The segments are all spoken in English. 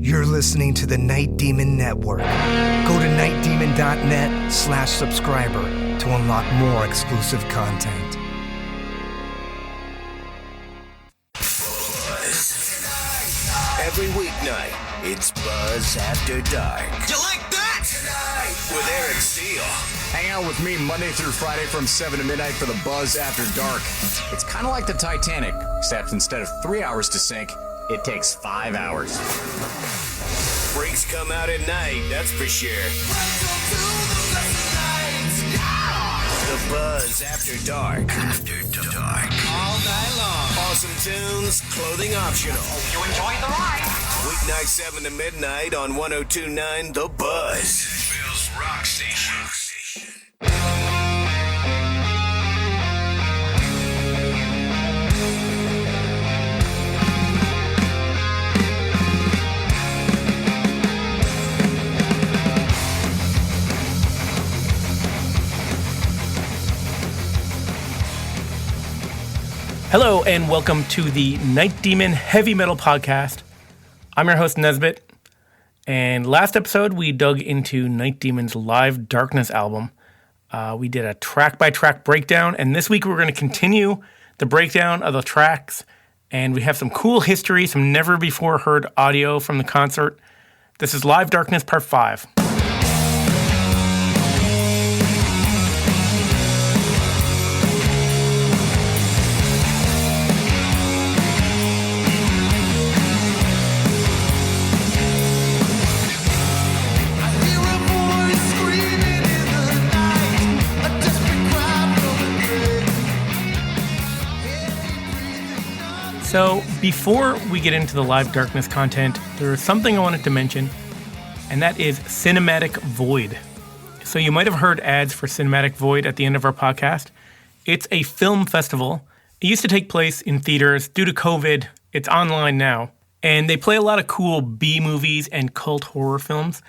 You're listening to the Night Demon Network. Go to nightdemon.net/subscriber to unlock more exclusive content. Every weeknight, it's Buzz After Dark. You like that? With Eric Steele. Hang out with me Monday through Friday from 7 to midnight for the Buzz After Dark. It's kind of like the Titanic, except instead of 3 hours to sink, it takes 5 hours. Freaks come out at night, that's for sure. The Buzz After Dark. After Dark. All night long. Awesome tunes, clothing optional. You enjoyed the ride. Weeknight 7 to midnight on 102.9 The Buzz. Nashville's Rock Station. Hello and welcome to the Night Demon Heavy Metal Podcast. I'm your host Nesbit, and last episode we dug into Night Demon's Live Darkness album. We did a track-by-track breakdown, and this week we're going to continue the breakdown of the tracks, and we have some cool history, some never-before-heard audio from the concert. This is Live Darkness Part 5. So, before we get into the Live Darkness content, there is something I wanted to mention, and that is Cinematic Void. So you might have heard ads for Cinematic Void at the end of our podcast. It's a film festival. It used to take place in theaters. Due to COVID, it's online now. And they play a lot of cool B-movies and cult horror films.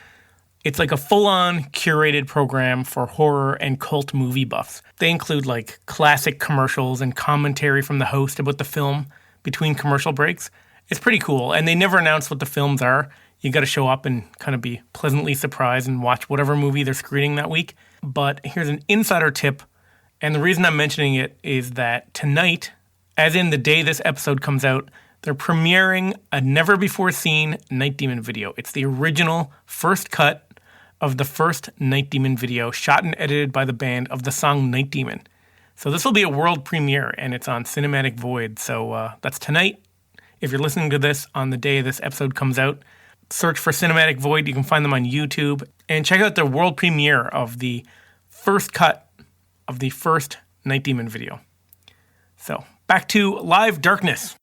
It's like a full-on curated program for horror and cult movie buffs. They include like classic commercials and commentary from the host about the film between commercial breaks. It's pretty cool, and they never announce what the films are. You got to show up and kind of be pleasantly surprised and watch whatever movie they're screening that week. But here's an insider tip, and the reason I'm mentioning it is that tonight, as in the day this episode comes out, they're premiering a never-before-seen Night Demon video. It's the original first cut of the first Night Demon video, shot and edited by the band of the song Night Demon. So this will be a world premiere, and it's on Cinematic Void. So that's tonight. If you're listening to this on the day this episode comes out, search for Cinematic Void. You can find them on YouTube. And check out the world premiere of the first cut of the first Night Demon video. So back to Live Darkness.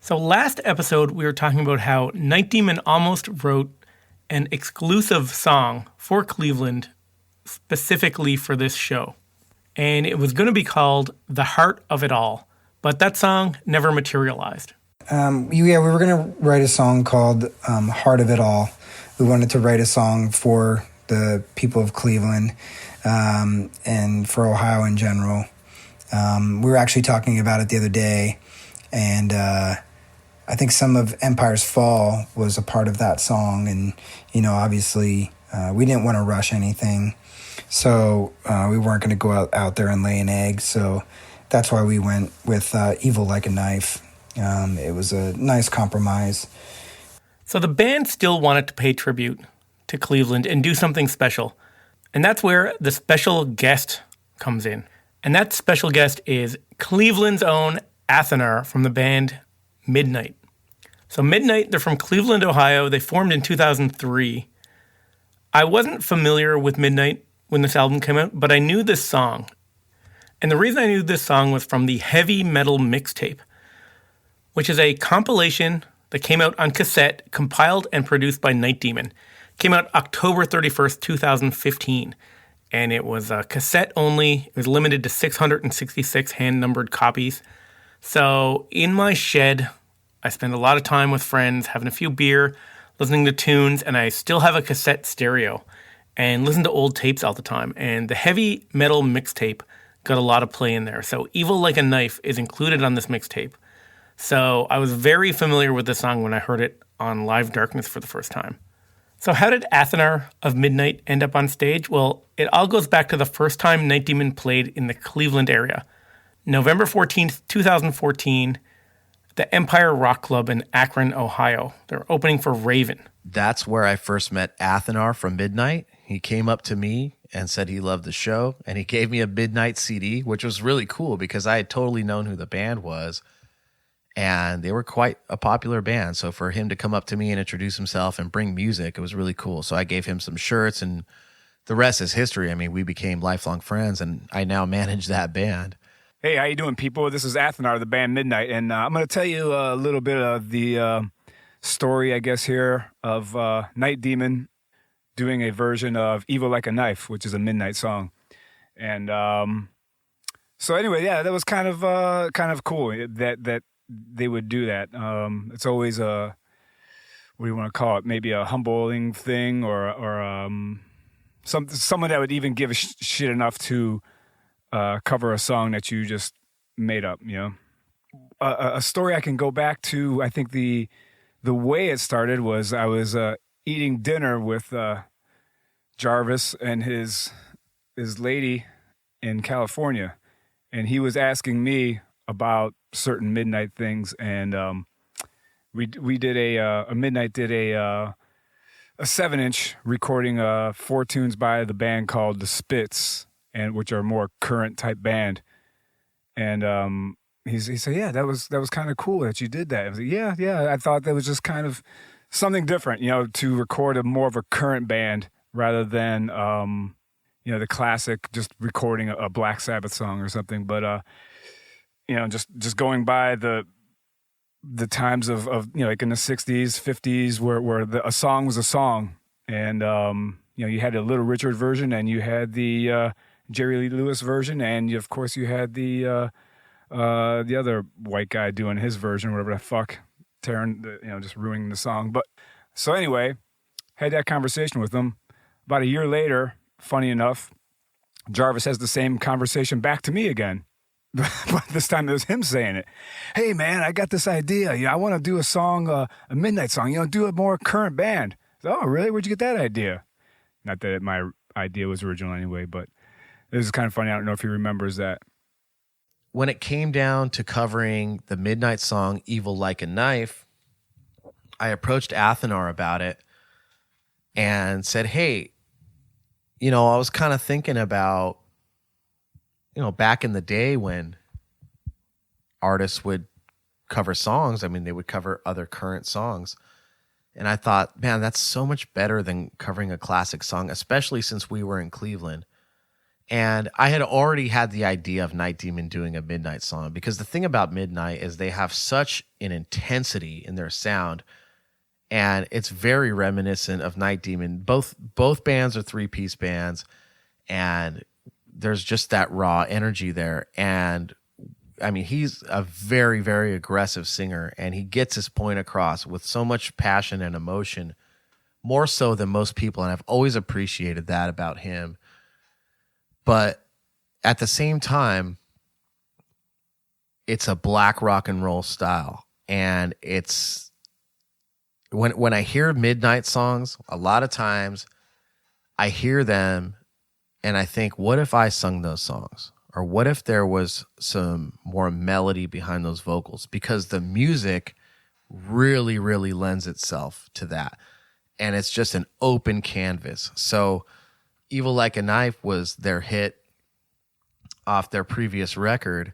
So last episode, we were talking about how Night Demon almost wrote an exclusive song for Cleveland specifically for this show. And it was going to be called The Heart of It All. But that song never materialized. We were going to write a song called Heart of It All. We wanted to write a song for the people of Cleveland and for Ohio in general. We were actually talking about it the other day, and I think some of Empire's Fall was a part of that song. And, obviously we didn't want to rush anything. So we weren't going to go out there and lay an egg. So that's why we went with Evil Like a Knife. It was a nice compromise. So the band still wanted to pay tribute to Cleveland and do something special. And that's where the special guest comes in. And that special guest is Cleveland's own Athenar from the band Midnight. So Midnight, they're from Cleveland, Ohio. They formed in 2003. I wasn't familiar with Midnight when this album came out, but I knew this song. And the reason I knew this song was from the Heavy Metal Mixtape, which is a compilation that came out on cassette, compiled and produced by Night Demon. Came out October 31st, 2015. And it was cassette only. It was limited to 666 hand-numbered copies. So in my shed, I spend a lot of time with friends, having a few beer, listening to tunes, and I still have a cassette stereo and listen to old tapes all the time. And the Heavy Metal Mixtape got a lot of play in there. So Evil Like a Knife is included on this mixtape. So I was very familiar with the song when I heard it on Live Darkness for the first time. So how did Athenar of Midnight end up on stage? Well, it all goes back to the first time Night Demon played in the Cleveland area. November 14th, 2014, the Empire Rock Club in Akron, Ohio. They're opening for Raven. That's where I first met Athenar from Midnight. He came up to me and said he loved the show, and he gave me a Midnight CD, which was really cool because I had totally known who the band was, and they were quite a popular band. So for him to come up to me and introduce himself and bring music, it was really cool. So I gave him some shirts, and the rest is history. I mean, we became lifelong friends, and I now manage that band. Hey, how you doing, people? This is Athenar of the band Midnight, and I'm going to tell you a little bit of the story, I guess, here of Night Demon doing a version of Evil Like a Knife, which is a Midnight song. And so anyway, yeah, that was kind of cool that they would do that. It's always a, what do you want to call it? Maybe a humbling thing, or someone that would even give a shit enough to cover a song that you just made up, you know. A story I can go back to, I think the way it started was I was eating dinner with Jarvis and his lady in California, and he was asking me about certain Midnight things, and we did a Midnight did a 7-inch recording 4 tunes by the band called the Spits, and which are more current type band, and he said, yeah, that was kind of cool that you did that. I was like, yeah, I thought that was just kind of something different, you know, to record a more of a current band rather than you know, the classic just recording a Black Sabbath song or something. But you know, just going by the times of you know, like in the 60s, 50s, where a song was a song, and you know, you had a Little Richard version, and you had the Jerry Lee Lewis version, and of course you had the other white guy doing his version, whatever the fuck, tearing, you know, just ruining the song. But so anyway, had that conversation with him. About a year later, funny enough, Jarvis has the same conversation back to me again. But this time it was him saying it. Hey man, I got this idea. You know, I want to do a song, a Midnight song. You know, do a more current band. Oh, really? Where'd you get that idea? Not that my idea was original anyway, but it was kind of funny. I don't know if he remembers that. When it came down to covering the Midnight song Evil Like a Knife, I approached Athenar about it and said, hey, you know, I was kind of thinking about, you know, back in the day when artists would cover songs, I mean, they would cover other current songs. And I thought, man, that's so much better than covering a classic song, especially since we were in Cleveland. And I had already had the idea of Night Demon doing a Midnight song, because the thing about Midnight is they have such an intensity in their sound, and it's very reminiscent of Night Demon. Both bands are 3-piece bands, and there's just that raw energy there. And I mean, he's a very, very aggressive singer, and he gets his point across with so much passion and emotion, more so than most people, and I've always appreciated that about him. But at the same time, it's a black rock and roll style. And it's when I hear Midnight songs, a lot of times I hear them and I think, what if I sung those songs? Or what if there was some more melody behind those vocals? Because the music really, really lends itself to that. And it's just an open canvas. So Evil Like a Knife was their hit off their previous record.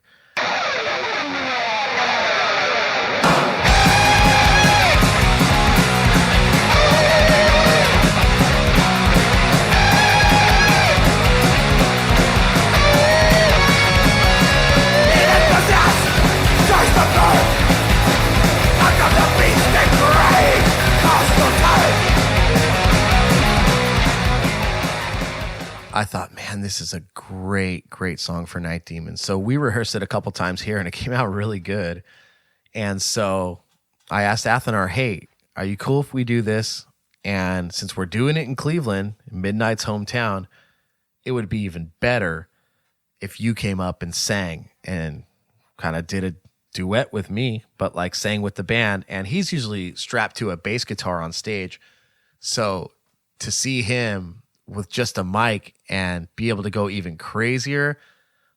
I thought, man, this is a great, great song for Night Demon. So we rehearsed it a couple times here, and it came out really good. And so I asked Athenar, hey, are you cool if we do this? And since we're doing it in Cleveland, Midnight's hometown, it would be even better if you came up and sang and kind of did a duet with me, but like sang with the band. And he's usually strapped to a bass guitar on stage. So to see him with just a mic and be able to go even crazier,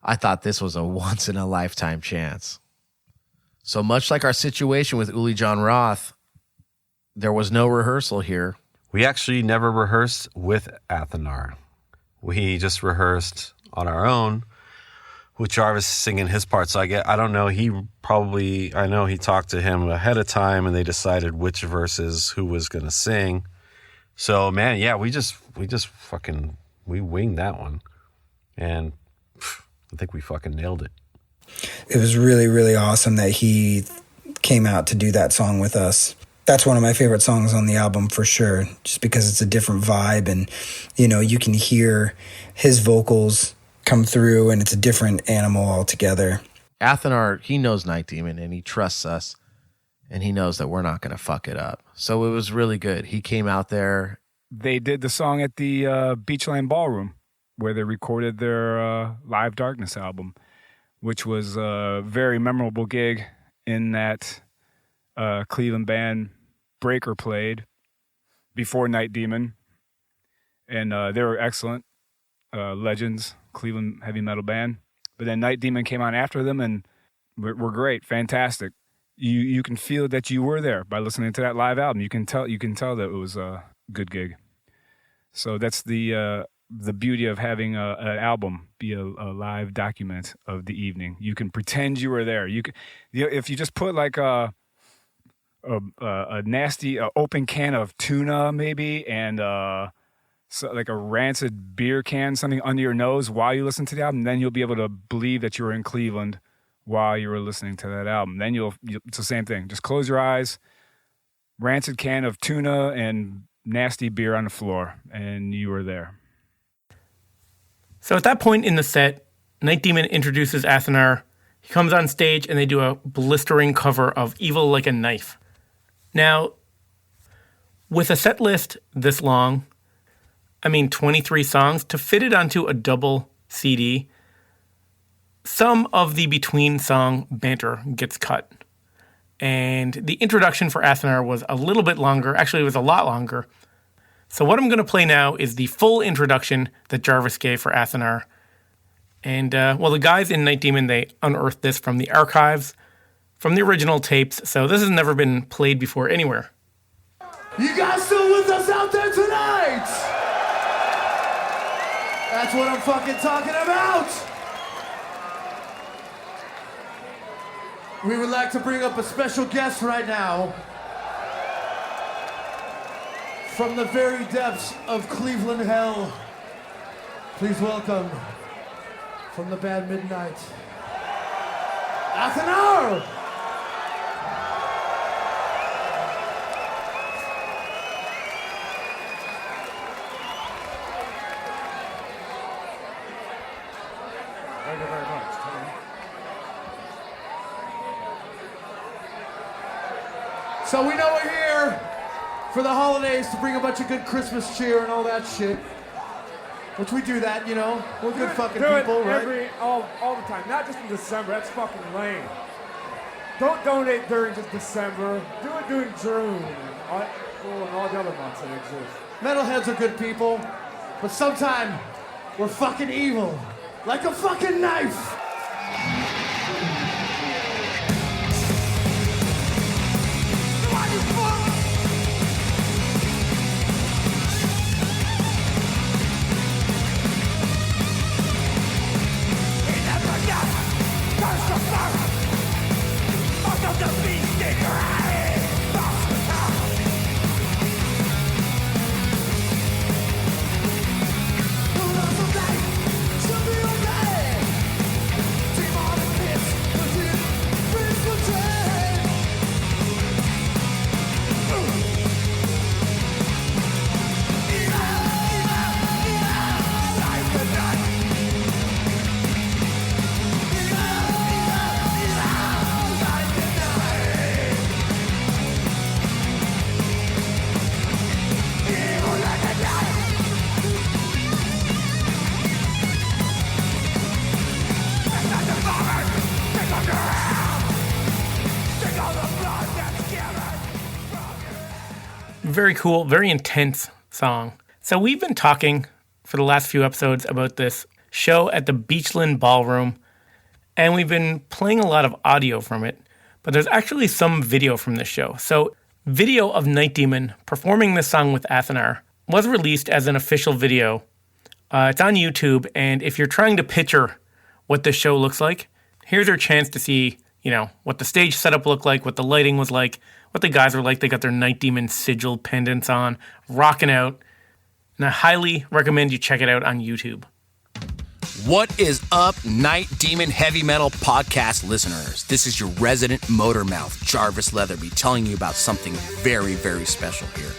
I thought this was a once in a lifetime chance. So much like our situation with Uli John Roth, there was no rehearsal here. We actually never rehearsed with Athenar. We just rehearsed on our own with Jarvis singing his part. So I don't know. I know he talked to him ahead of time and they decided which verses who was going to sing. So man, yeah, we winged that one. And I think we fucking nailed it. It was really, really awesome that he came out to do that song with us. That's one of my favorite songs on the album for sure, just because it's a different vibe and, you can hear his vocals come through and it's a different animal altogether. Athenar, he knows Night Demon and he trusts us and he knows that we're not going to fuck it up. So it was really good. He came out there. They did the song at the Beachland Ballroom where they recorded their Live Darkness album, which was a very memorable gig in that Cleveland band Breaker played before Night Demon. And they were excellent legends, Cleveland heavy metal band. But then Night Demon came on after them and were great, fantastic. You can feel that you were there by listening to that live album. You can tell that it was a good gig. So that's the beauty of having an album be a live document of the evening. You can pretend you were there. If you just put like a nasty open can of tuna maybe and so like a rancid beer can, something under your nose while you listen to the album, then you'll be able to believe that you were in Cleveland while you were listening to that album. Then it's the same thing. Just close your eyes, rancid can of tuna and nasty beer on the floor, and you were there. So at that point in the set, Night Demon introduces Athenar. He comes on stage and they do a blistering cover of Evil Like a Knife. Now, with a set list this long, 23 songs, to fit it onto a double CD, some of the between song banter gets cut. And the introduction for Athenar was a little bit longer. Actually, it was a lot longer. So what I'm going to play now is the full introduction that Jarvis gave for Athenar. And, the guys in Night Demon, they unearthed this from the archives, from the original tapes. So this has never been played before anywhere. You guys still with us out there tonight? That's what I'm fucking talking about. We would like to bring up a special guest right now. From the very depths of Cleveland hell, please welcome, from the band Midnight, Athenar! Thank you very much, Tony. So we know we're here for the holidays to bring a bunch of good Christmas cheer and all that shit. Which we do that, We're good fucking people, right? All the time, not just in December. That's fucking lame. Don't donate during just December. Do it during June and all the other months that exist. Metalheads are good people, but sometimes we're fucking evil. Like a fucking knife. Demonic very cool, very intense song. So we've been talking for the last few episodes about this show at the Beachland Ballroom, and we've been playing a lot of audio from it, but there's actually some video from this show. So video of Night Demon performing this song with Athenar was released as an official video. It's on YouTube, and if you're trying to picture what this show looks like, here's your chance to see, what the stage setup looked like, what the lighting was like, what the guys were like. They got their Night Demon sigil pendants on, rocking out. And I highly recommend you check it out on YouTube. What is up, Night Demon Heavy Metal Podcast listeners? This is your resident motor mouth, Jarvis Leatherby, telling you about something very, very special here.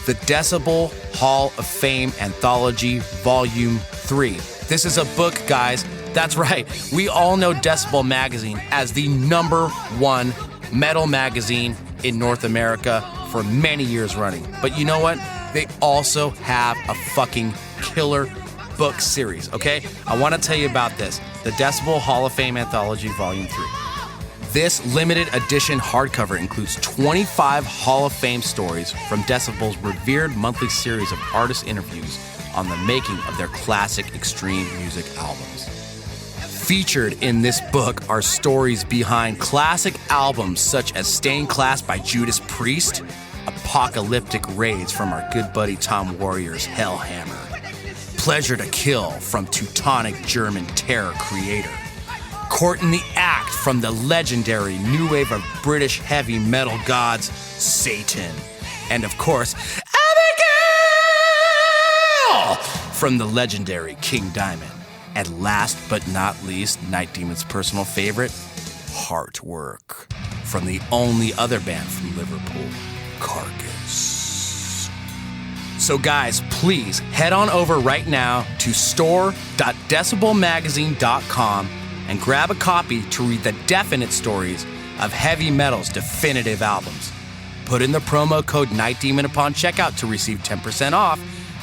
The Decibel Hall of Fame Anthology Volume 3. This is a book, guys. That's right. We all know Decibel Magazine as the #1 metal magazine in North America for many years running. But you know what? They also have a fucking killer book series, okay? I want to tell you about this. The Decibel Hall of Fame Anthology Volume 3. This limited edition hardcover includes 25 Hall of Fame stories from Decibel's revered monthly series of artist interviews on the making of their classic extreme music albums. Featured in this book are stories behind classic albums such as Stained Class by Judas Priest, Apocalyptic Raids from our good buddy Tom Warrior's Hellhammer, Pleasure to Kill from Teutonic German terror creator, Court in the Act from the legendary new wave of British heavy metal gods Satan, and of course, Abigail from the legendary King Diamond. And last but not least, Night Demon's personal favorite, Heartwork from the only other band from Liverpool, Carcass. So guys, please head on over right now to store.decibelmagazine.com and grab a copy to read the definite stories of heavy metal's definitive albums. Put in the promo code Night Demon upon checkout to receive 10% off.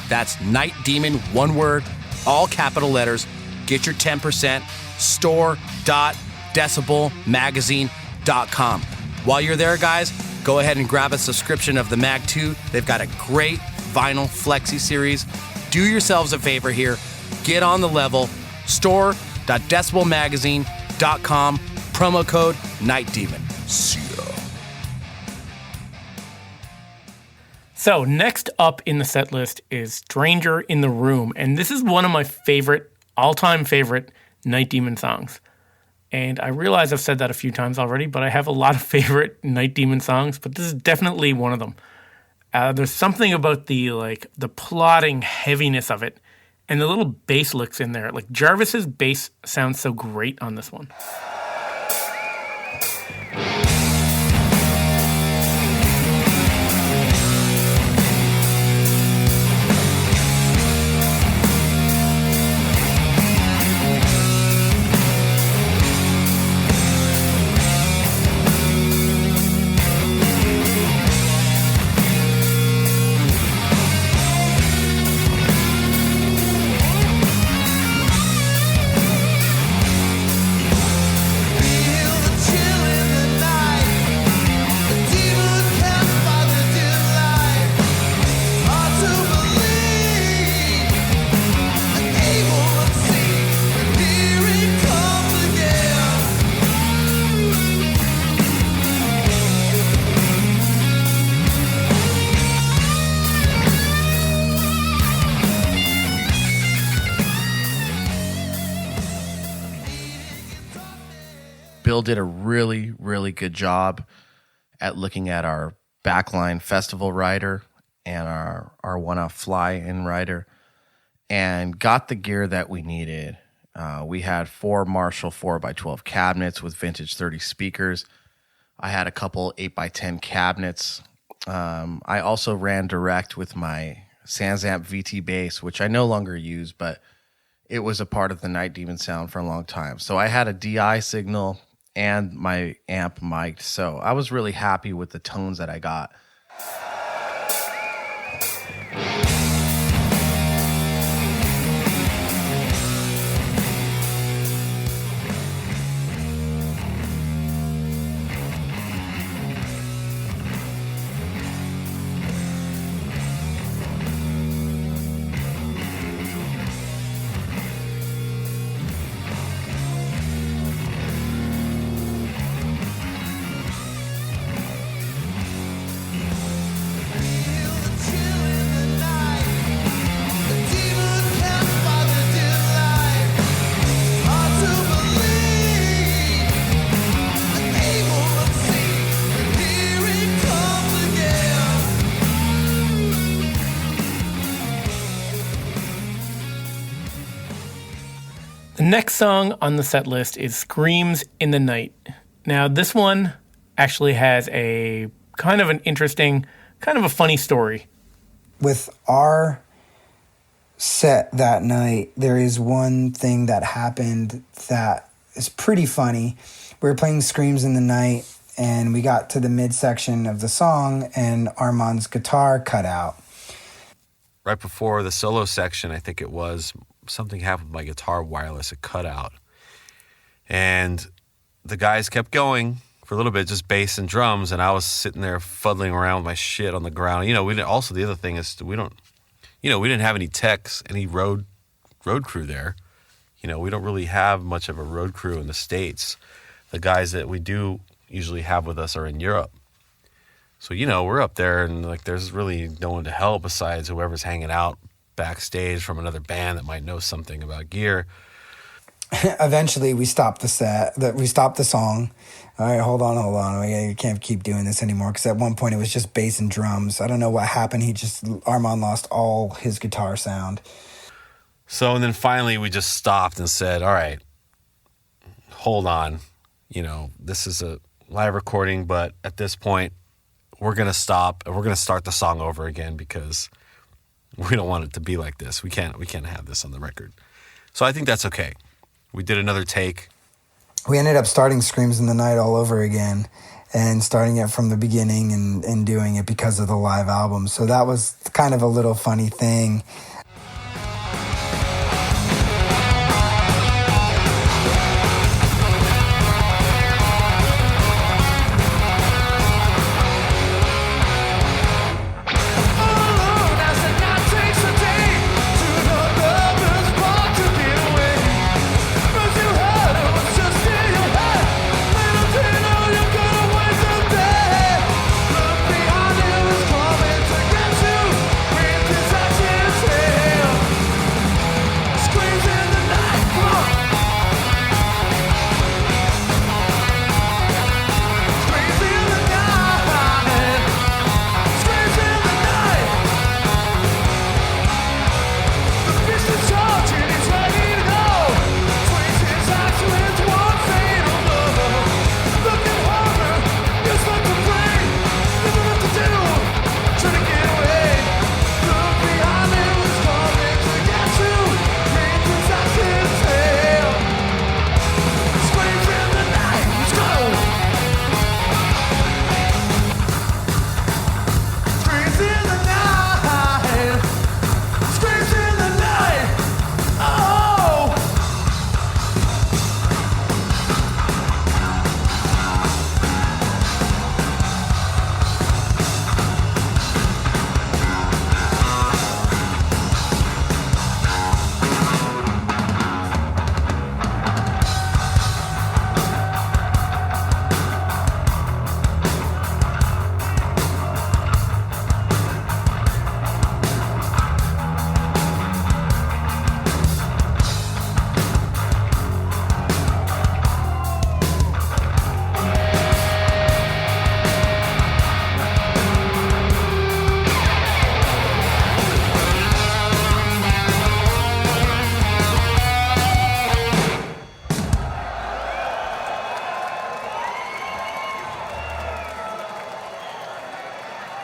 That's Night Demon, one word, all capital letters. Get your 10%, store.decibelmagazine.com. While you're there, guys, go ahead and grab a subscription of the Mag 2. They've got a great vinyl flexi series. Do yourselves a favor here. Get on the level. Store.decibelmagazine.com. Promo code Night Demon. See ya. So next up in the set list is Stranger in the Room. And this is one of my all-time favorite Night Demon songs. And I realize I've said that a few times already, but I have a lot of favorite Night Demon songs, but this is definitely one of them. There's something about the plodding heaviness of it and the little bass licks in there. Like Jarvis's bass sounds so great on this one. Bill did a really, really good job at looking at our backline festival rider and our one-off fly-in rider and got the gear that we needed. We had 4 Marshall 4x12 cabinets with vintage 30 speakers. I had a couple 8x10 cabinets. I also ran direct with my Sansamp VT bass, which I no longer use, but it was a part of the Night Demon sound for a long time. So I had a DI signal and my amp mic'd. So I was really happy with the tones that I got. next song on the set list is Screams in the Night. Now, this one actually has a kind of an interesting, kind of a funny story. With our set that night, there is one thing that happened that is pretty funny. We were playing Screams in the Night, and we got to the midsection of the song, and Armand's guitar cut out. Right before the solo section, I think it was, something happened with my guitar wireless. It cut out. And the guys kept going for a little bit, just bass and drums, and I was sitting there fuddling around with my shit on the ground. You know, we didn't, also the other thing is we didn't have any techs, any road crew there. You know, we don't really have much of a road crew in the States. The guys that we do usually have with us are in Europe. So, you know, we're up there and like there's really no one to help besides whoever's hanging out backstage from another band that might know something about gear. Eventually, we stopped the set. We stopped the song. All right, hold on. We can't keep doing this anymore because at one point it was just bass and drums. I don't know what happened. Armand lost all his guitar sound. So, and then finally we just stopped and said, all right, hold on. You know, this is a live recording, but at this point, we're going to stop and we're going to start the song over again because we don't want it to be like this. We can't have this on the record. So I think that's okay. We did another take. We ended up starting Screams in the Night all over again and starting it from the beginning and doing it because of the live album. So that was kind of a little funny thing.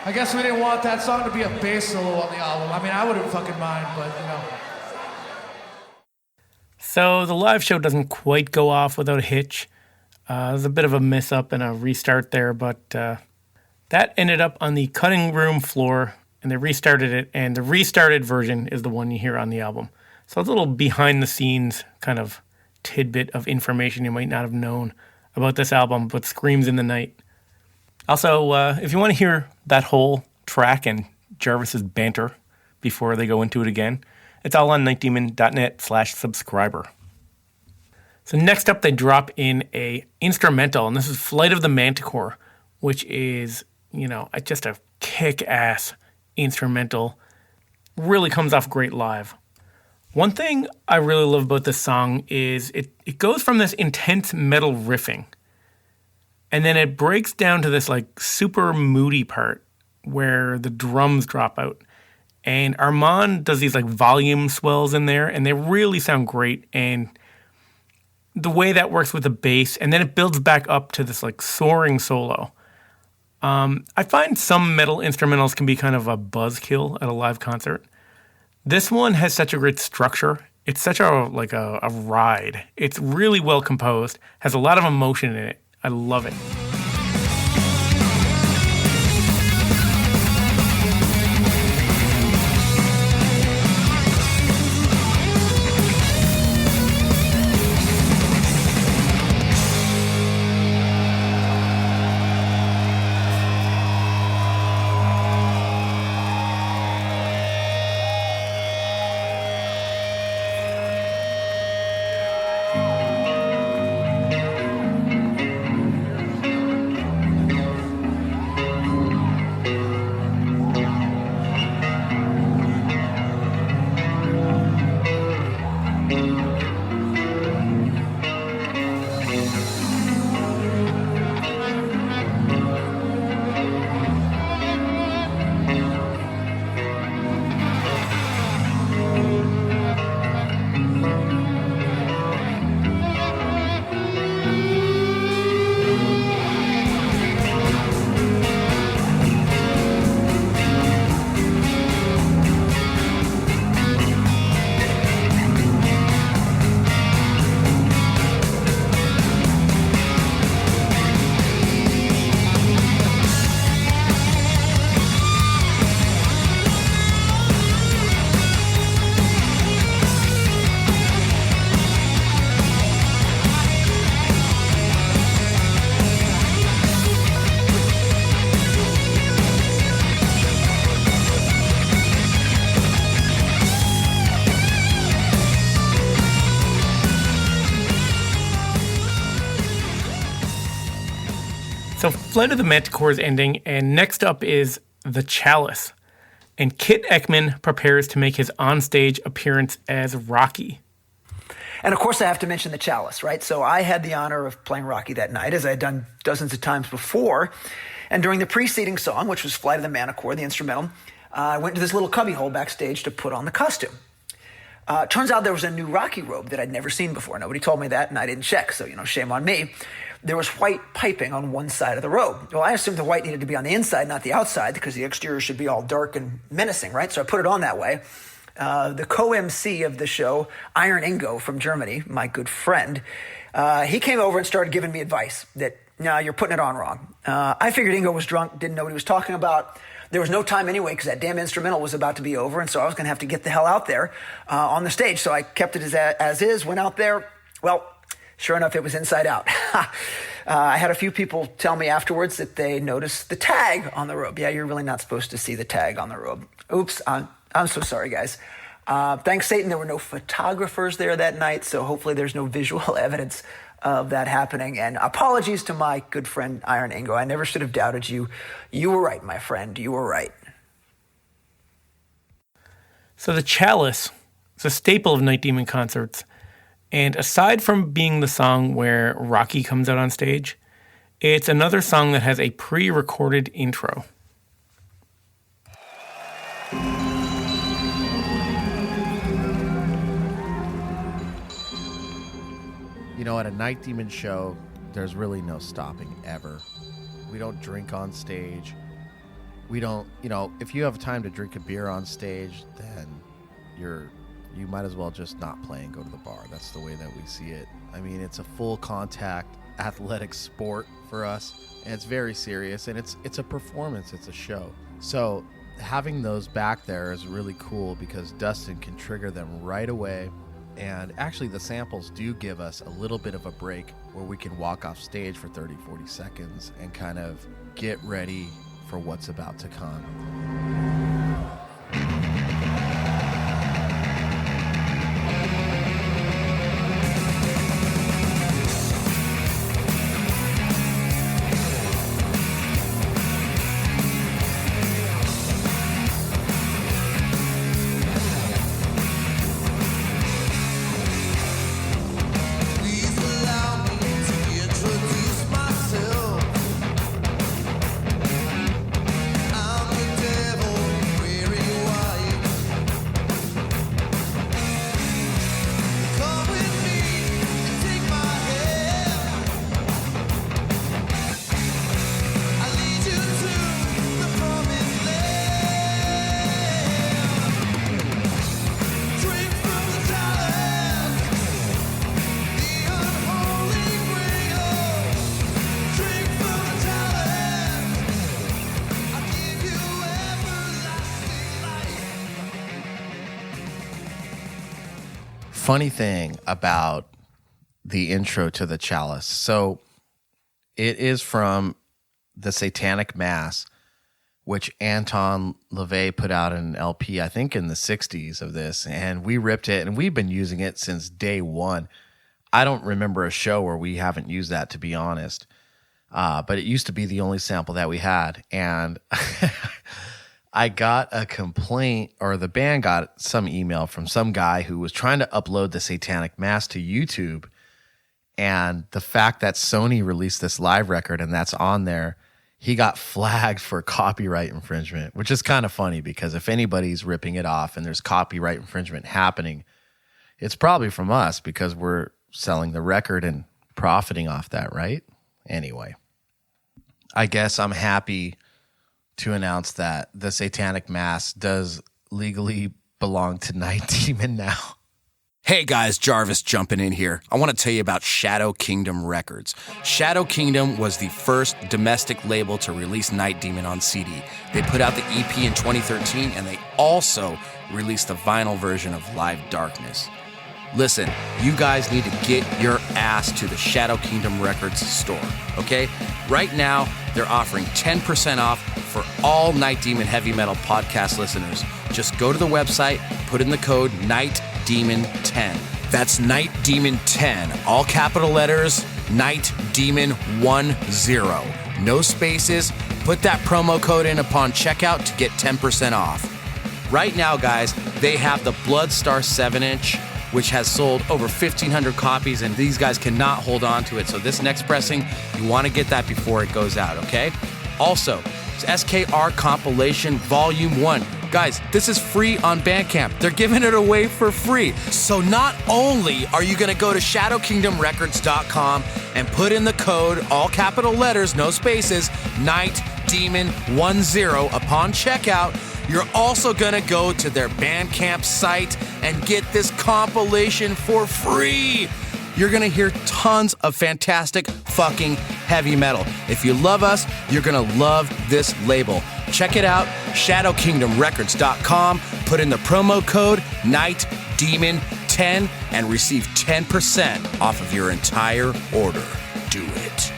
I guess we didn't want that song to be a bass solo on the album. I mean, I wouldn't fucking mind, but you know. So the live show doesn't quite go off without a hitch. There's a bit of a mess up and a restart there, but that ended up on the cutting room floor, and they restarted it, and the restarted version is the one you hear on the album. So it's a little behind-the-scenes kind of tidbit of information you might not have known about this album, but Screams in the Night. Also, if you want to hear that whole track and Jarvis's banter before they go into it again, it's all on nightdemon.net/subscriber. So next up, they drop in a instrumental, and this is Flight of the Manticore, which is, you know, just a kick-ass instrumental. Really comes off great live. One thing I really love about this song is it goes from this intense metal riffing, and then it breaks down to this like super moody part where the drums drop out. And Armand does these like volume swells in there, and they really sound great. And the way that works with the bass, and then it builds back up to this like soaring solo. I find some metal instrumentals can be kind of a buzzkill at a live concert. This one has such a great structure. It's such a ride. It's really well composed, has a lot of emotion in it. I love it. So Flight of the Manticore is ending, and next up is The Chalice. And Kit Ekman prepares to make his onstage appearance as Rocky. And of course I have to mention The Chalice, right? So I had the honor of playing Rocky that night, as I had done dozens of times before. And during the preceding song, which was Flight of the Manticore, the instrumental, I went to this little cubbyhole backstage to put on the costume. Turns out there was a new Rocky robe that I'd never seen before. Nobody told me that, and I didn't check, so, shame on me. There was white piping on one side of the robe. Well, I assumed the white needed to be on the inside, not the outside, because the exterior should be all dark and menacing, right? So I put it on that way. The co-MC of the show, Iron Ingo from Germany, my good friend, he came over and started giving me advice that, no, you're putting it on wrong. I figured Ingo was drunk, didn't know what he was talking about. There was no time anyway because that damn instrumental was about to be over, and so I was going to have to get the hell out there on the stage. So I kept it as is, went out there. Well, sure enough, it was inside out. I had a few people tell me afterwards that they noticed the tag on the robe. Yeah, you're really not supposed to see the tag on the robe. Oops, I'm so sorry, guys. Thanks, Satan, there were no photographers there that night, so hopefully there's no visual evidence of that happening. And apologies to my good friend Iron Ingo. I never should have doubted you. You were right, my friend. You were right. So The Chalice is a staple of Night Demon concerts. And aside from being the song where Rocky comes out on stage, it's another song that has a pre-recorded intro. At a Night Demon show, there's really no stopping ever. We don't drink on stage. We don't, if you have time to drink a beer on stage, then you might as well just not play and go to the bar. That's the way that we see it. I mean, it's a full contact athletic sport for us, and it's very serious, and it's a performance, it's a show. So having those back there is really cool because Dustin can trigger them right away. And actually the samples do give us a little bit of a break where we can walk off stage for 30, 40 seconds and kind of get ready for what's about to come. I'm the devil. funny thing about the intro to the Chalice. So it is from the Satanic Mass, which Anton LaVey put out an LP, I think in the 60s of this. And we ripped it, and we've been using it since day one. I don't remember a show where we haven't used that, to be honest. But it used to be the only sample that we had. And I got a complaint, or the band got some email from some guy who was trying to upload the Satanic Mass to YouTube. And the fact that Sony released this live record and that's on there, he got flagged for copyright infringement, which is kind of funny because if anybody's ripping it off and there's copyright infringement happening, it's probably from us because we're selling the record and profiting off that, right? Anyway, I guess I'm happy to announce that the Satanic Mass does legally belong to Night Demon now. Hey guys, Jarvis jumping in here. I want to tell you about Shadow Kingdom Records. Shadow Kingdom was the first domestic label to release Night Demon on CD. They put out the EP in 2013, and they also released the vinyl version of Live Darkness. Listen, you guys need to get your ass to the Shadow Kingdom Records store, okay? Right now, they're offering 10% off for all Night Demon Heavy Metal podcast listeners. Just go to the website, put in the code NIGHTDEMON10. That's Night Demon 10, all capital letters, Night Demon 10. No spaces. Put that promo code in upon checkout to get 10% off. Right now, guys, they have the Bloodstar 7-inch, which has sold over 1,500 copies, and these guys cannot hold on to it. So this next pressing, you want to get that before it goes out, okay? Also, it's SKR Compilation Volume 1. Guys, this is free on Bandcamp. They're giving it away for free. So not only are you going to go to shadowkingdomrecords.com and put in the code, all capital letters, no spaces, Night Demon 10 upon checkout, you're also going to go to their Bandcamp site and get this compilation for free. You're going to hear tons of fantastic fucking heavy metal. If you love us, you're going to love this label. Check it out, shadowkingdomrecords.com. Put in the promo code NIGHTDEMON10 and receive 10% off of your entire order. Do it.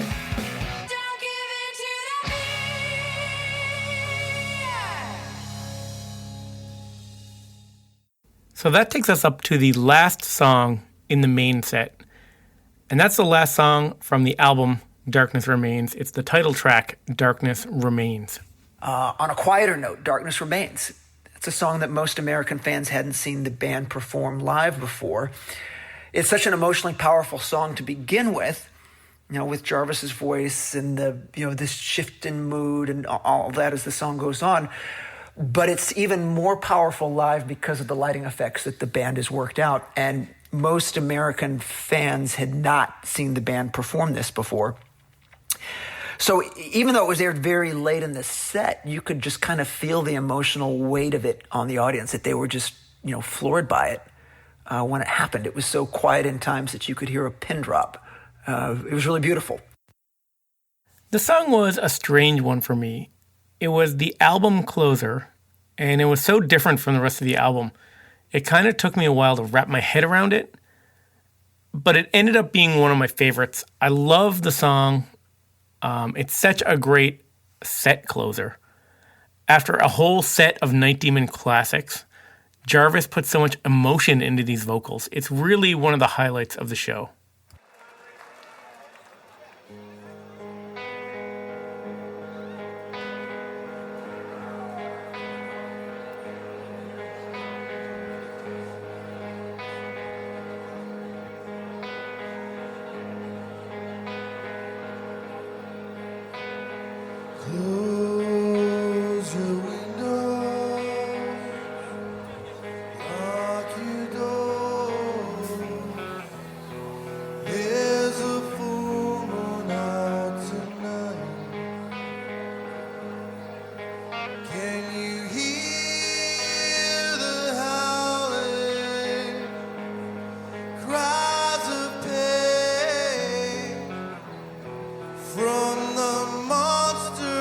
So that takes us up to the last song in the main set. And that's the last song from the album Darkness Remains. It's the title track, Darkness Remains. On a quieter note, Darkness Remains. It's a song that most American fans hadn't seen the band perform live before. It's such an emotionally powerful song to begin with, with Jarvis's voice and this shift in mood and all that as the song goes on. But it's even more powerful live because of the lighting effects that the band has worked out. And most American fans had not seen the band perform this before. So even though it was aired very late in the set, you could just kind of feel the emotional weight of it on the audience, that they were just, floored by it when it happened. It was so quiet in times that you could hear a pin drop. It was really beautiful. The song was a strange one for me. It was the album closer, and it was so different from the rest of the album. It kind of took me a while to wrap my head around it, but it ended up being one of my favorites. I love the song. It's such a great set closer. After a whole set of Night Demon classics, Jarvis put so much emotion into these vocals. It's really one of the highlights of the show. Close your window, lock your door. There's a full moon out tonight. Can you hear the howling cries of pain from the monster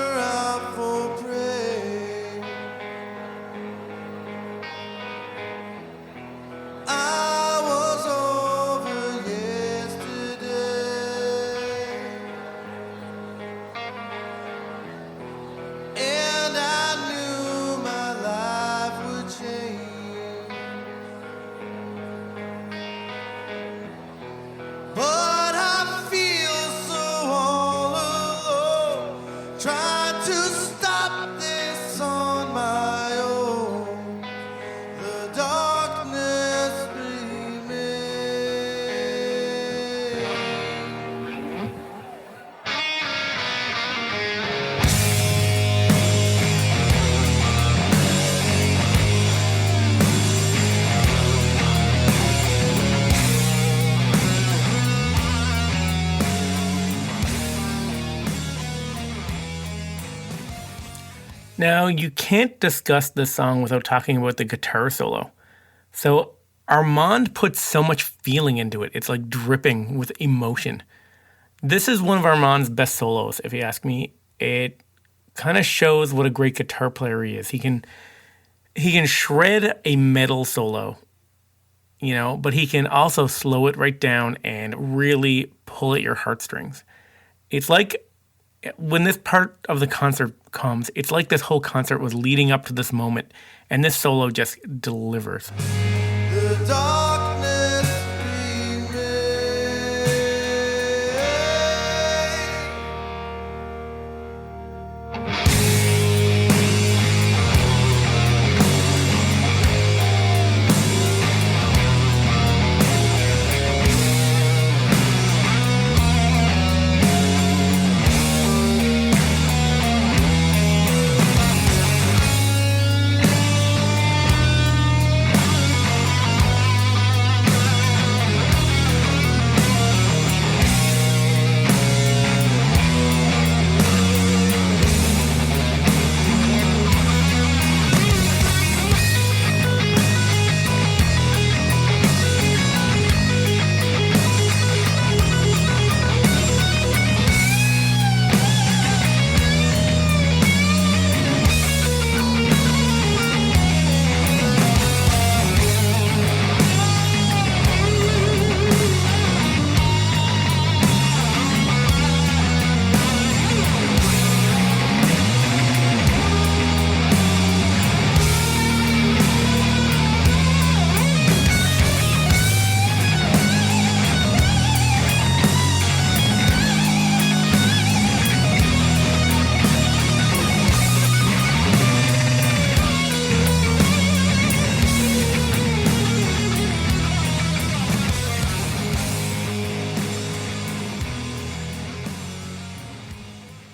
Trying to stop this on my own. The darkness remains. Now, you can't discuss this song without talking about the guitar solo. So, Armand puts so much feeling into it. It's like dripping with emotion. This is one of Armand's best solos, if you ask me. It kind of shows what a great guitar player he is. He can shred a metal solo, you know, but he can also slow it right down and really pull at your heartstrings. It's like when this part of the concert comes, it's like this whole concert was leading up to this moment, and this solo just delivers. The darkness remains.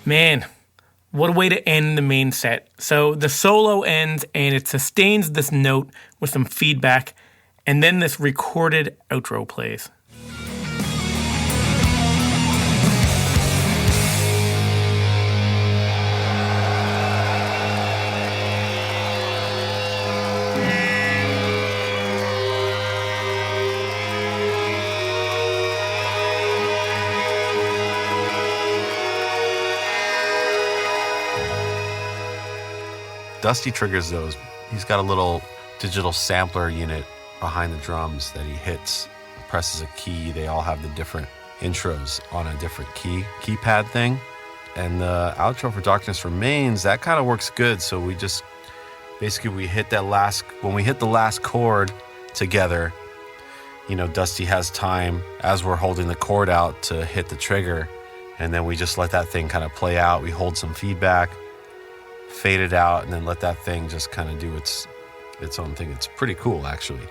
Man, what a way to end the main set. So the solo ends and it sustains this note with some feedback, and then this recorded outro plays. Dusty triggers those. He's got a little digital sampler unit behind the drums that he hits, presses a key. They all have the different intros on a different keypad thing. And the outro for Darkness Remains, that kind of works good. So we just, basically we hit that when we hit the last chord together, you know, Dusty has time as we're holding the chord out to hit the trigger. And then we just let that thing kind of play out. We hold some feedback, fade it out, and then let that thing just kind of do its own thing. It's pretty cool, actually.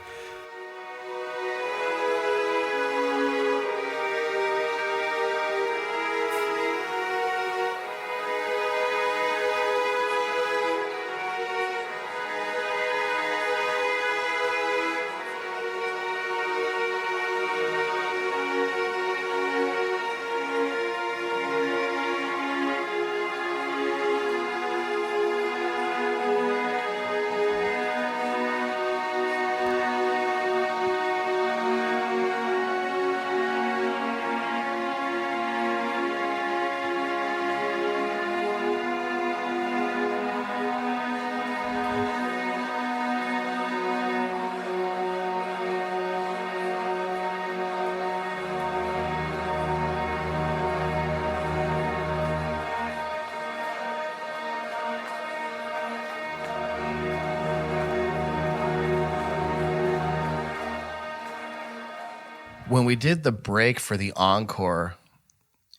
When we did the break for the encore,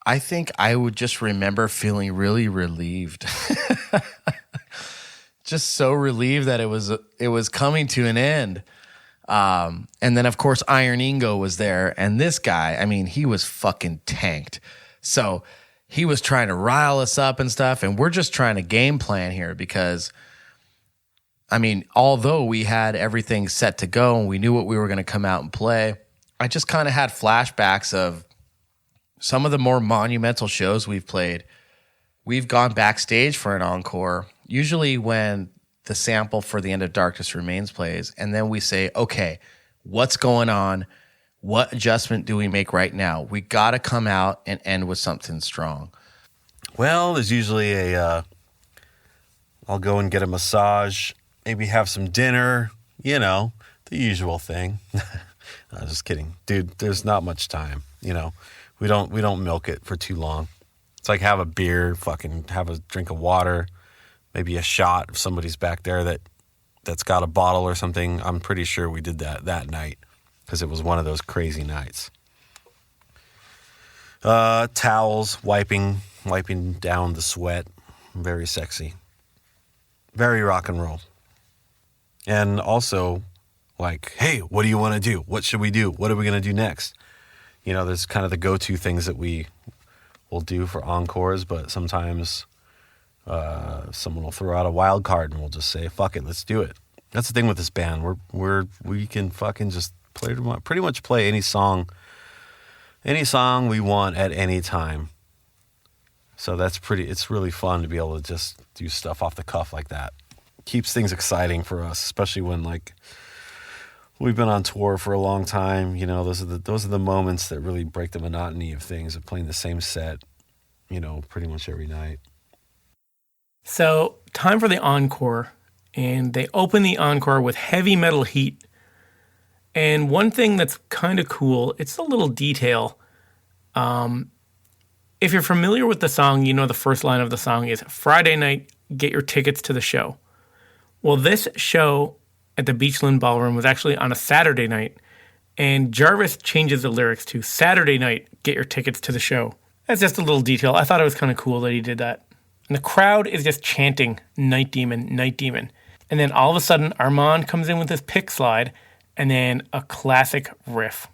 I think I would just remember feeling really relieved. Just so relieved that it was coming to an end. And then, of course, Iron Ingo was there. And this guy, I mean, he was fucking tanked. So he was trying to rile us up and stuff. And we're just trying to game plan here because, I mean, although we had everything set to go and we knew what we were going to come out and play, I just kind of had flashbacks of some of the more monumental shows we've played. We've gone backstage for an encore, usually when the sample for The End of Darkness Remains plays, and then we say, okay, what's going on? What adjustment do we make right now? We got to come out and end with something strong. Well, there's usually I'll go and get a massage, maybe have some dinner, you know, the usual thing. No, just kidding. Dude, there's not much time, you know. We don't milk it for too long. It's like have a beer, fucking have a drink of water, maybe a shot if somebody's back there that's got a bottle or something. I'm pretty sure we did that night because it was one of those crazy nights. Towels, wiping down the sweat. Very sexy. Very rock and roll. And also, like, hey, what do you want to do? What should we do? What are we going to do next? You know, there's kind of the go-to things that we will do for encores, but sometimes someone will throw out a wild card and we'll just say, fuck it, let's do it. That's the thing with this band. We can fucking just pretty much play any song we want at any time. So it's really fun to be able to just do stuff off the cuff like that. Keeps things exciting for us, especially when like we've been on tour for a long time. You know, those are the moments that really break the monotony of things, of playing the same set, you know, pretty much every night. So, time for the encore, and they open the encore with Heavy Metal Heat. And one thing that's kind of cool, it's a little detail. If you're familiar with the song, you know the first line of the song is, Friday night, get your tickets to the show. Well, this show at the Beachland Ballroom was actually on a Saturday night, and Jarvis changes the lyrics to Saturday night, get your tickets to the show. That's just a little detail. I thought it was kind of cool that he did that. And the crowd is just chanting, Night Demon, Night Demon. And then all of a sudden, Armand comes in with his pick slide, and then a classic riff.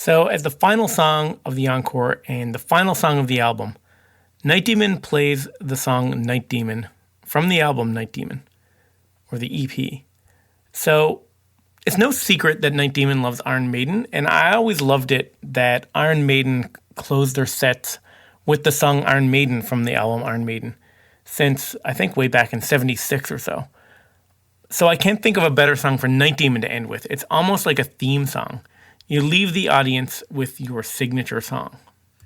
So as the final song of the encore and the final song of the album, Night Demon plays the song Night Demon from the album Night Demon, or the EP. So it's no secret that Night Demon loves Iron Maiden, and I always loved it that Iron Maiden closed their sets with the song Iron Maiden from the album Iron Maiden, since I think way back in 76 or so. So I can't think of a better song for Night Demon to end with. It's almost like a theme song. You leave the audience with your signature song.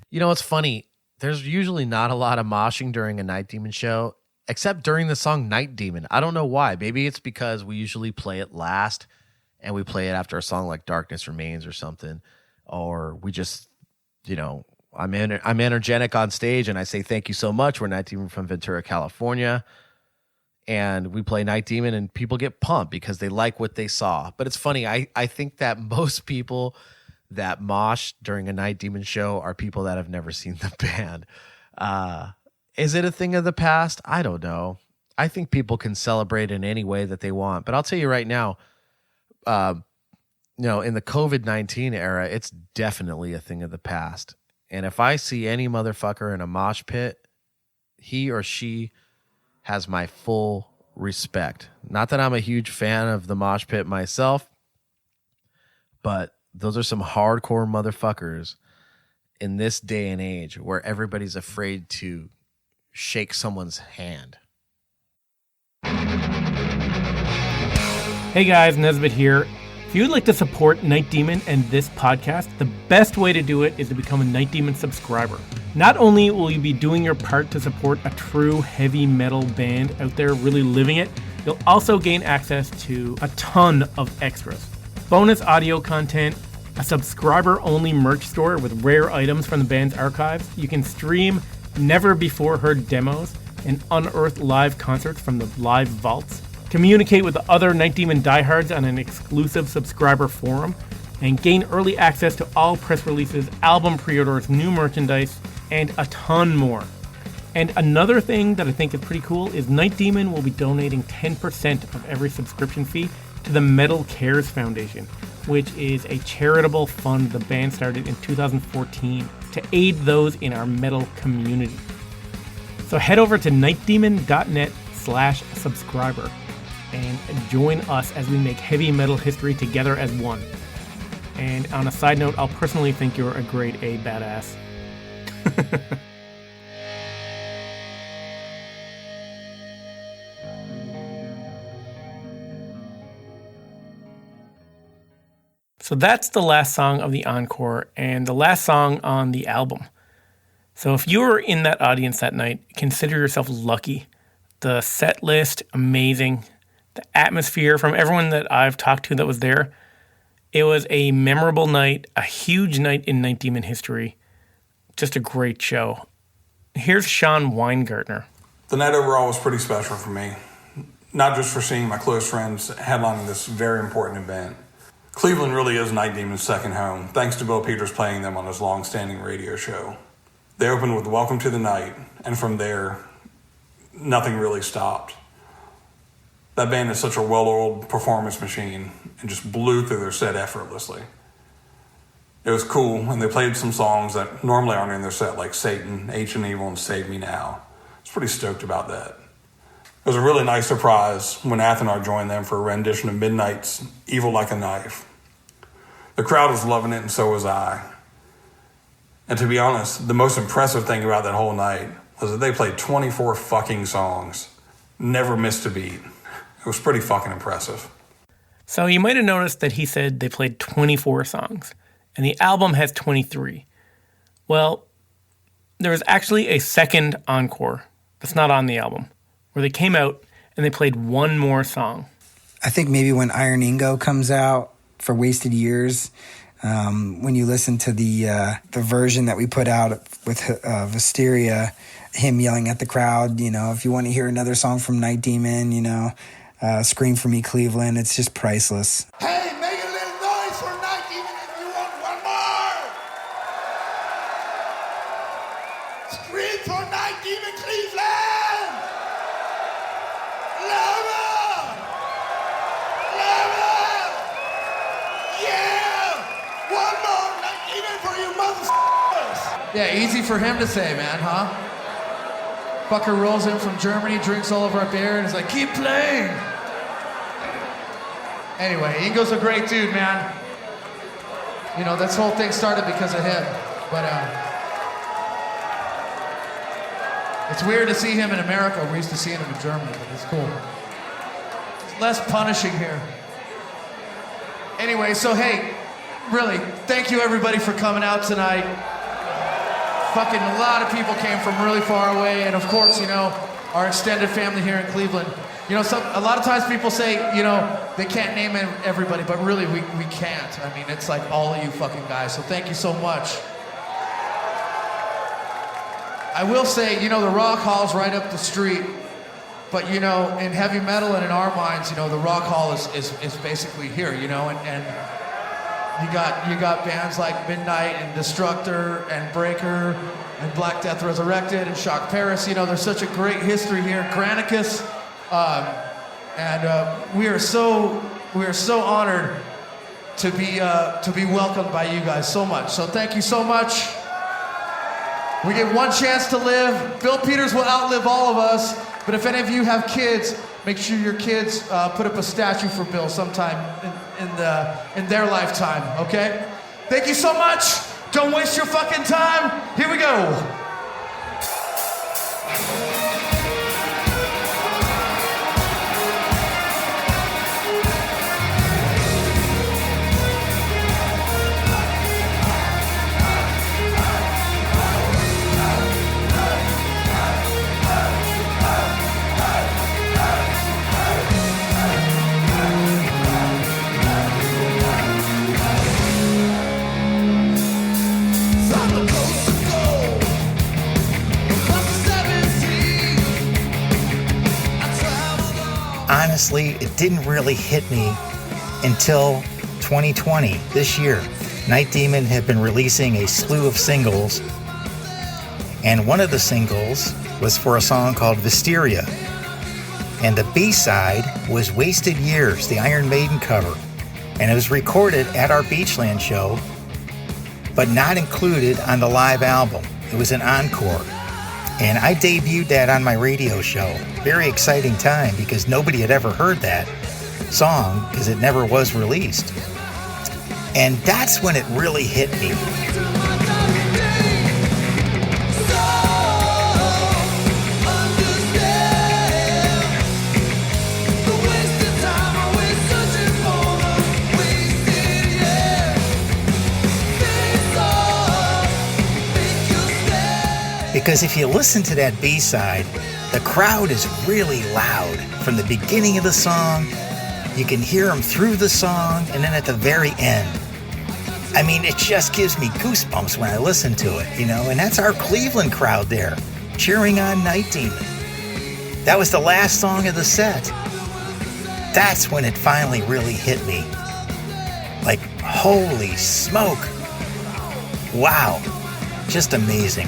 You know, it's funny. There's usually not a lot of moshing during a Night Demon show, except during the song Night Demon. I don't know why. Maybe it's because we usually play it last and we play it after a song like Darkness Remains or something. Or we just, you know, I'm energetic on stage and I say thank you so much. We're Night Demon from Ventura, California. and we play Night Demon, and people get pumped because they like what they saw. But it's funny. I think that most people that mosh during a Night Demon show are people that have never seen the band. Is it a thing of the past? I don't know. I think people can celebrate in any way that they want. But I'll tell you right now, in the COVID-19 era, it's definitely a thing of the past. And if I see any motherfucker in a mosh pit, he or she has my full respect. Not that I'm a huge fan of the mosh pit myself, but those are some hardcore motherfuckers in this day and age where everybody's afraid to shake someone's hand. Hey guys, Nesbitt here. If you'd like to support Night Demon and this podcast, the best way to do it is to become a Night Demon subscriber. Not only will you be doing your part to support a true heavy metal band out there really living it, you'll also gain access to a ton of extras. Bonus audio content, a subscriber-only merch store with rare items from the band's archives. You can stream never-before-heard demos and unearth live concerts from the live vaults. Communicate with the other Night Demon diehards on an exclusive subscriber forum, and gain early access to all press releases, album pre-orders, new merchandise, and a ton more. And another thing that I think is pretty cool is Night Demon will be donating 10% of every subscription fee to the Metal Cares Foundation, which is a charitable fund the band started in 2014 to aid those in our metal community. So head over to nightdemon.net/subscriber and join us as we make heavy metal history together as one. And on a side note, I'll personally think you're a grade A badass. So that's the last song of the encore and the last song on the album. So if you were in that audience that night, consider yourself lucky. The set list, amazing. The atmosphere from everyone that I've talked to that was there. It was a memorable night, a huge night in Night Demon history. Just a great show. Here's Sean Weingartner. The night overall was pretty special for me. Not just for seeing my close friends headlining this very important event. Cleveland really is Night Demon's second home, thanks to Bill Peters playing them on his long-standing radio show. They opened with Welcome to the Night, and from there, nothing really stopped. That band is such a well-oiled performance machine and just blew through their set effortlessly. It was cool, and they played some songs that normally aren't in their set, like Satan, Ancient Evil, and Save Me Now. I was pretty stoked about that. It was a really nice surprise when Athenar joined them for a rendition of Midnight's Evil Like a Knife. The crowd was loving it, and so was I. And to be honest, the most impressive thing about that whole night was that they played 24 fucking songs. Never missed a beat. It was pretty fucking impressive. So you might have noticed that he said they played 24 songs, and the album has 23. Well, there was actually a second encore that's not on the album, where they came out and they played one more song. I think maybe when Iron Ingo comes out for Wasted Years, when you listen to the version that we put out with Visteria, him yelling at the crowd, if you want to hear another song from Night Demon, Scream for Me Cleveland, it's just priceless. Hey, make a little noise for Night Demon if you want one more! Scream for Night Demon Cleveland! Louder! Louder! Yeah! One more Night Demon for you motherfuckers! Yeah, easy for him to say, man, huh? Fucker rolls in from Germany, drinks all of our beer, and is like, keep playing! Anyway, Ingo's a great dude, man. This whole thing started because of him. But it's weird to see him in America. We're used to seeing him in Germany, but it's cool. It's less punishing here. Anyway, so hey, really, thank you everybody for coming out tonight. Fucking a lot of people came from really far away, and of course, our extended family here in Cleveland. A lot of times people say, they can't name everybody, but really we can't. I mean, it's like all of you fucking guys, so thank you so much. I will say, the Rock Hall's right up the street, But, you know, in heavy metal and in our minds, you know, the Rock Hall is basically here, you know, and you got bands like Midnight and Destructor and Breaker and Black Death Resurrected and Shock Paris. You know, there's such a great history here. Granicus, and we are so honored to be welcomed by you guys so much. So thank you so much. We get one chance to live. Bill Peters will outlive all of us. But if any of you have kids, make sure your kids put up a statue for Bill sometime in their lifetime, okay? Thank you so much. Don't waste your fucking time. Here we go. Honestly, it didn't really hit me until 2020, this year. Night Demon had been releasing a slew of singles, and one of the singles was for a song called Wisteria. And the B-side was Wasted Years, the Iron Maiden cover. And it was recorded at our Beachland show, but not included on the live album. It was an encore. And I debuted that on my radio show. Very exciting time because nobody had ever heard that song because it never was released. And that's when it really hit me. Because if you listen to that B-side, the crowd is really loud. From the beginning of the song, you can hear them through the song, and then at the very end. I mean, it just gives me goosebumps when I listen to it, you know, and that's our Cleveland crowd there, cheering on Night Demon. That was the last song of the set. That's when it finally really hit me. Like, holy smoke. Wow. Just amazing.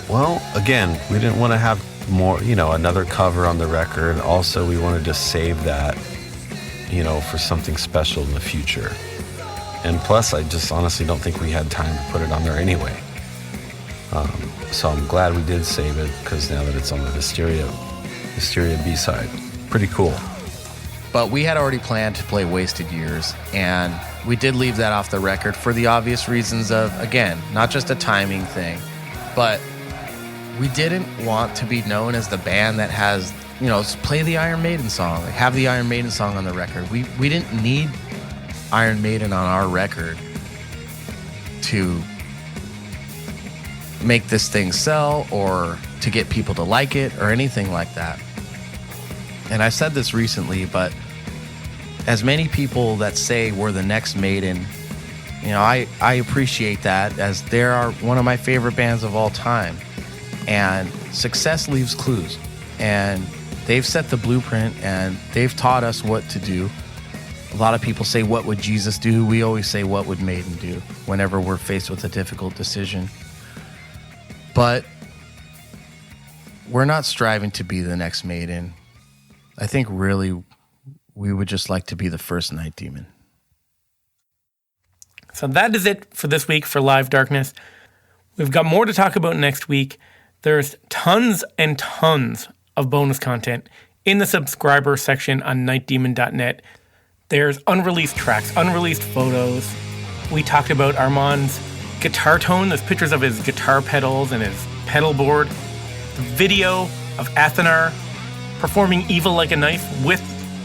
Well, again, we didn't want to have more, you know, another cover on the record. Also, we wanted to save that, you know, for something special in the future. And plus, I just honestly don't think we had time to put it on there anyway. So I'm glad we did save it, because now that it's on the Wisteria B-side. Pretty cool. But we had already planned to play Wasted Years, and we did leave that off the record for the obvious reasons of, again, not just a timing thing, but we didn't want to be known as the band that has, you know, play the Iron Maiden song, have the Iron Maiden song on the record. We didn't need Iron Maiden on our record to make this thing sell or to get people to like it or anything like that. And I said this recently, but as many people that say we're the next Maiden, you know, I appreciate that, as they are one of my favorite bands of all time. And success leaves clues, and they've set the blueprint and they've taught us what to do. A lot of people say, what would Jesus do? We always say, what would Maiden do whenever we're faced with a difficult decision? But we're not striving to be the next Maiden. I think really we would just like to be the first Night Demon. So that is it for this week for Live Darkness. We've got more to talk about next week. There's tons and tons of bonus content in the subscriber section on nightdemon.net. There's unreleased tracks, unreleased photos. We talked about Armand's guitar tone. There's pictures of his guitar pedals and his pedal board. The video of Athenar performing Evil Like a Knife with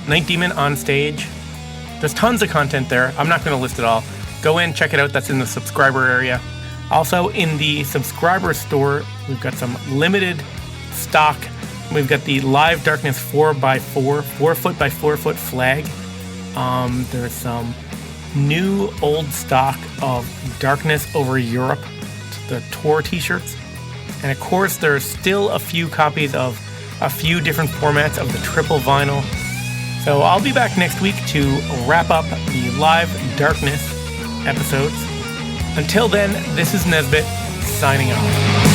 Night Demon on stage. There's tons of content there. I'm not going to list it all. Go in, check it out. That's in the subscriber area. Also, in the subscriber store, we've got some limited stock. We've got the Live Darkness 4x4, 4-foot by 4-foot flag. There's some new old stock of Darkness Over Europe, the tour t-shirts. And of course, there are still a few copies of a few different formats of the triple vinyl. So I'll be back next week to wrap up the Live Darkness episodes. Until then, this is Nesbitt signing off.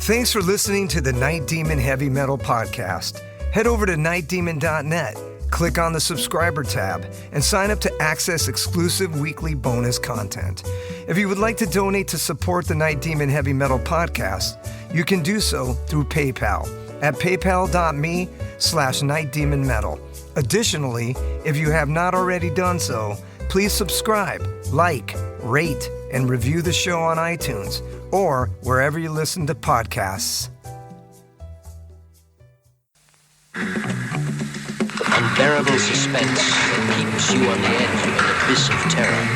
Thanks for listening to the Night Demon Heavy Metal Podcast. Head over to nightdemon.net, click on the subscriber tab, and sign up to access exclusive weekly bonus content. If you would like to donate to support the Night Demon Heavy Metal Podcast, you can do so through PayPal at paypal.me/nightdemonmetal. Additionally, if you have not already done so, please subscribe, like, rate, and review the show on iTunes or wherever you listen to podcasts. Unbearable suspense that keeps you on the edge of an abyss of terror.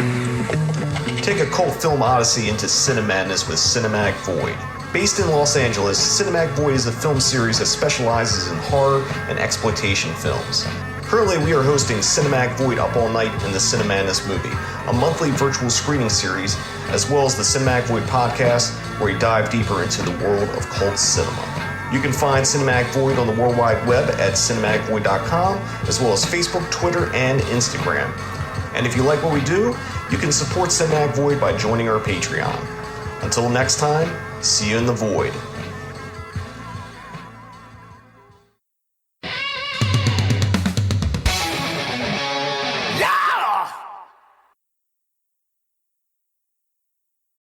Take a cult film odyssey into Cinemadness with Cinematic Void. Based in Los Angeles, Cinematic Void is a film series that specializes in horror and exploitation films. Currently, we are hosting Cinematic Void Up All Night in the Cinemadness movie, a monthly virtual screening series, as well as the Cinematic Void podcast, where we dive deeper into the world of cult cinema. You can find Cinematic Void on the World Wide Web at cinematicvoid.com, as well as Facebook, Twitter, and Instagram. And if you like what we do, you can support Cinematic Void by joining our Patreon. Until next time, see you in the void.